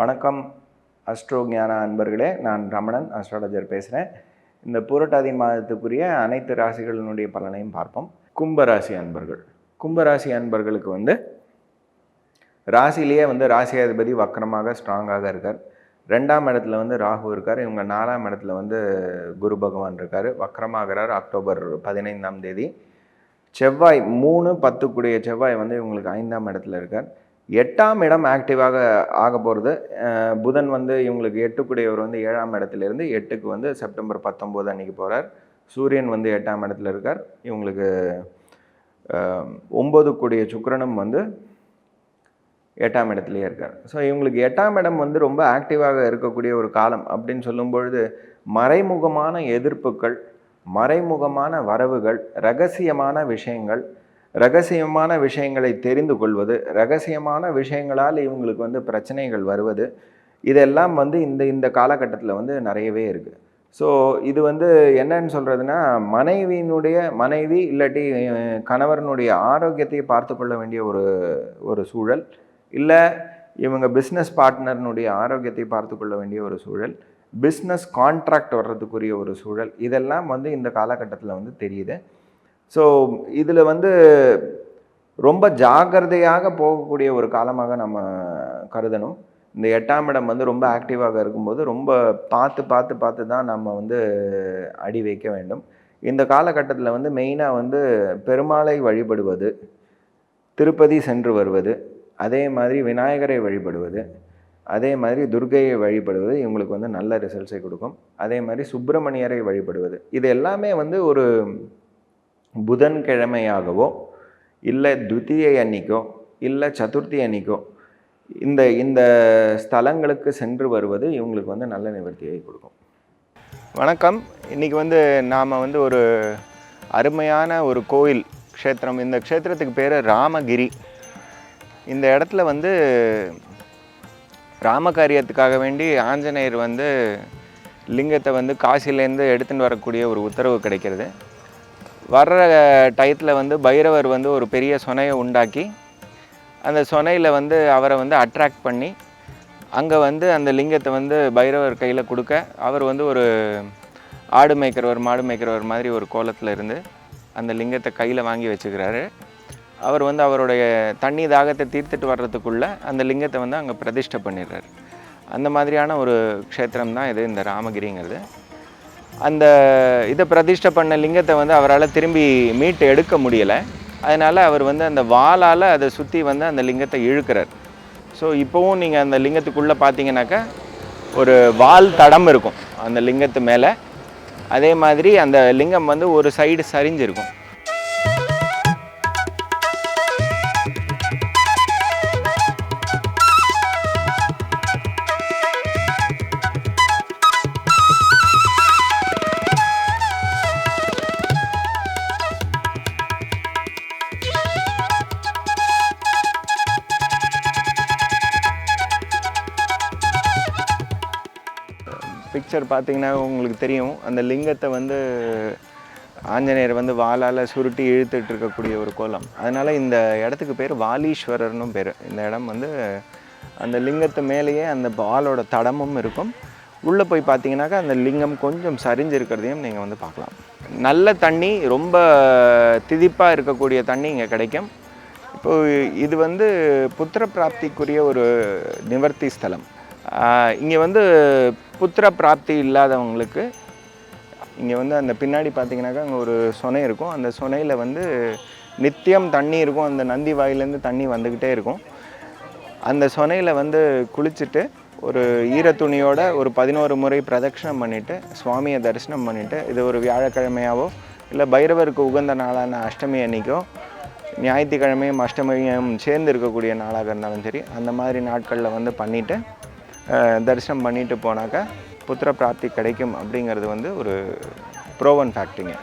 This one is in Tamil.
வணக்கம் அஸ்ட்ரோ ஞான அன்பர்களே, நான் ரமணன் அஸ்ட்ராலஜர் பேசுகிறேன். இந்த பூரட்டாதி மாதத்துக்குரிய அனைத்து ராசிகளினுடைய பலனையும் பார்ப்போம். கும்பராசி அன்பர்கள், கும்பராசி அன்பர்களுக்கு ராசிலேயே ராசியாதிபதி வக்கரமாக ஸ்ட்ராங்காக இருக்கார். 2ஆம் இடத்துல ராகு இருக்கார். இவங்க 4ஆம் இடத்துல குரு பகவான் இருக்கார். வக்கரமாகிறார் அக்டோபர் 15ஆம் தேதி. செவ்வாய் 3-10 கூடிய செவ்வாய் இவங்களுக்கு 5ஆம் இடத்துல இருக்கார். 8ஆம் இடம் ஆக்டிவாக ஆக போகிறது. புதன் இவங்களுக்கு 8 கூடியவர் 7ஆம் இடத்துலேருந்து 8க்கு செப்டம்பர் 19 அன்றைக்கி போகிறார். சூரியன் 8ஆம் இடத்துல இருக்கார். இவங்களுக்கு 9 கூடிய சுக்கிரனும் 8ஆம் இடத்துலையே இருக்கார். ஸோ இவங்களுக்கு 8ஆம் இடம் ரொம்ப ஆக்டிவாக இருக்கக்கூடிய ஒரு காலம் அப்படின்னு சொல்லும் பொழுது மறைமுகமான எதிர்ப்புகள், மறைமுகமான வரவுகள், ரகசியமான விஷயங்களை தெரிந்து கொள்வது, ரகசியமான விஷயங்களால் இவங்களுக்கு பிரச்சனைகள் வருவது, இதெல்லாம் இந்த காலகட்டத்தில் நிறையவே இருக்குது. ஸோ இது என்னன்னு சொல்கிறதுனா, மனைவி இல்லாட்டி கணவனுடைய ஆரோக்கியத்தை பார்த்து கொள்ள வேண்டிய ஒரு சூழல், இல்லை இவங்க பிஸ்னஸ் பார்ட்னர்னுடைய ஆரோக்கியத்தை பார்த்து கொள்ள வேண்டிய ஒரு சூழல், பிஸ்னஸ் கான்ட்ராக்ட் வர்றதுக்குரிய ஒரு சூழல், இதெல்லாம் இந்த காலகட்டத்தில் தெரியுது. ஸோ இதில் ரொம்ப ஜாக்கிரதையாக போகக்கூடிய ஒரு காலமாக நம்ம கருதணும். இந்த 8ஆம் இடம் ரொம்ப ஆக்டிவாக இருக்கும்போது ரொம்ப பார்த்து தான் நம்ம அடி வைக்க வேண்டும். இந்த காலகட்டத்தில் மெயினாக பெருமாளை வழிபடுவது, திருப்பதி சென்று வருவது, அதே மாதிரி விநாயகரை வழிபடுவது, அதே மாதிரி துர்க்கையை வழிபடுவது இவங்களுக்கு நல்ல ரிசல்ட்ஸை கொடுக்கும். அதே மாதிரி சுப்பிரமணியரை வழிபடுவது, இது எல்லாமே ஒரு புதன்கிழமையாகவோ இல்லை துதியை அன்னைக்கோ இல்லை சதுர்த்தி அன்னைக்கோ இந்த ஸ்தலங்களுக்கு சென்று வருவது இவங்களுக்கு நல்ல நிவர்த்தியை கொடுக்கும். வணக்கம். இன்றைக்கி நாம் ஒரு அருமையான ஒரு கோயில் க்ஷேத்திரம். இந்த க்ஷேத்திரத்துக்கு பேர் ராமகிரி. இந்த இடத்துல ராமகாரியத்துக்காக வேண்டி ஆஞ்சநேயர் லிங்கத்தை காசிலேருந்து எடுத்துன்னு வரக்கூடிய ஒரு உத்தரவு கிடைக்கிறது. வர்ற டயத்தில் பைரவர் ஒரு பெரிய சொனையை உண்டாக்கி அந்த சொனையில் அவரை அட்ராக்ட் பண்ணி அங்கே அந்த லிங்கத்தை பைரவர் கையில் கொடுக்க, அவர் ஒரு ஆடு மேய்க்கிறவர் மாடு மேய்க்கிறவர் மாதிரி ஒரு கோலத்தில் இருந்து அந்த லிங்கத்தை கையில் வாங்கி வச்சுக்கிறாரு. அவர் அவருடைய தண்ணி தாகத்தை தீர்த்துட்டு வர்றதுக்குள்ளே அந்த லிங்கத்தை அங்கே பிரதிஷ்டை பண்ணிடுறாரு. அந்த மாதிரியான ஒரு க்ஷேத்திரம் தான் இது, இந்த ராமகிரிங்கிறது. அந்த இதை பிரதிஷ்டை பண்ண லிங்கத்தை அவரால் திரும்பி மீட்டு எடுக்க முடியலை. அதனால் அவர் அந்த வாளால் அதை சுற்றி அந்த லிங்கத்தை இழுக்கிறார். ஸோ இப்போவும் நீங்கள் அந்த லிங்கத்துக்குள்ளே பார்த்தீங்கன்னாக்கா ஒரு வால் தடம் இருக்கும் அந்த லிங்கத்து மேலே. அதே மாதிரி அந்த லிங்கம் ஒரு சைடு சரிஞ்சிருக்கும். பிக்சர் பார்த்திங்கன்னா உங்களுக்கு தெரியும், அந்த லிங்கத்தை ஆஞ்சநேயர் வாளால் சுருட்டி இழுத்துட்டு இருக்கக்கூடிய ஒரு கோலம். அதனால் இந்த இடத்துக்கு பேர் வாலீஸ்வரர்னு பேர். இந்த இடம் அந்த லிங்கத்து மேலேயே அந்த வாளோட தடமும் இருக்கும். உள்ளே போய் பார்த்தீங்கன்னாக்கா அந்த லிங்கம் கொஞ்சம் சரிஞ்சிருக்கிறதையும் நீங்கள் பார்க்கலாம். நல்ல தண்ணி, ரொம்ப திதிப்பாக இருக்கக்கூடிய தண்ணி இங்கே கிடைக்கும். இப்போது இது புத்திர பிராப்திக்குரிய ஒரு நிவர்த்தி ஸ்தலம். இங்கே புத்திர பிராப்தி இல்லாதவங்களுக்கு இங்கே அந்த பின்னாடி பார்த்தீங்கன்னாக்கா அங்கே ஒரு சொனை இருக்கும். அந்த சொனையில் நித்தியம் தண்ணி இருக்கும். அந்த நந்தி வாயிலேருந்து தண்ணி வந்துக்கிட்டே இருக்கும். அந்த சொனையில் குளிச்சுட்டு ஒரு ஈரத்துணியோட ஒரு 11 முறை பிரதட்சணம் பண்ணிவிட்டு சுவாமியை தரிசனம் பண்ணிவிட்டு, இது ஒரு வியாழக்கிழமையாவோ இல்லை பைரவருக்கு உகந்த நாளான அஷ்டமி அன்னைக்கோ, ஞாயிற்றுக்கிழமையும் அஷ்டமியும் சேர்ந்து இருக்கக்கூடிய நாளாக இருந்தாலும் சரி, அந்த மாதிரி நாட்களில் பண்ணிவிட்டு தரிசனம் பண்ணிட்டு போனாக்கா புத்திர பிராப்தி கிடைக்கும் அப்படிங்கிறது ஒரு ப்ரோவன் ஃபேக்ட்டுங்க.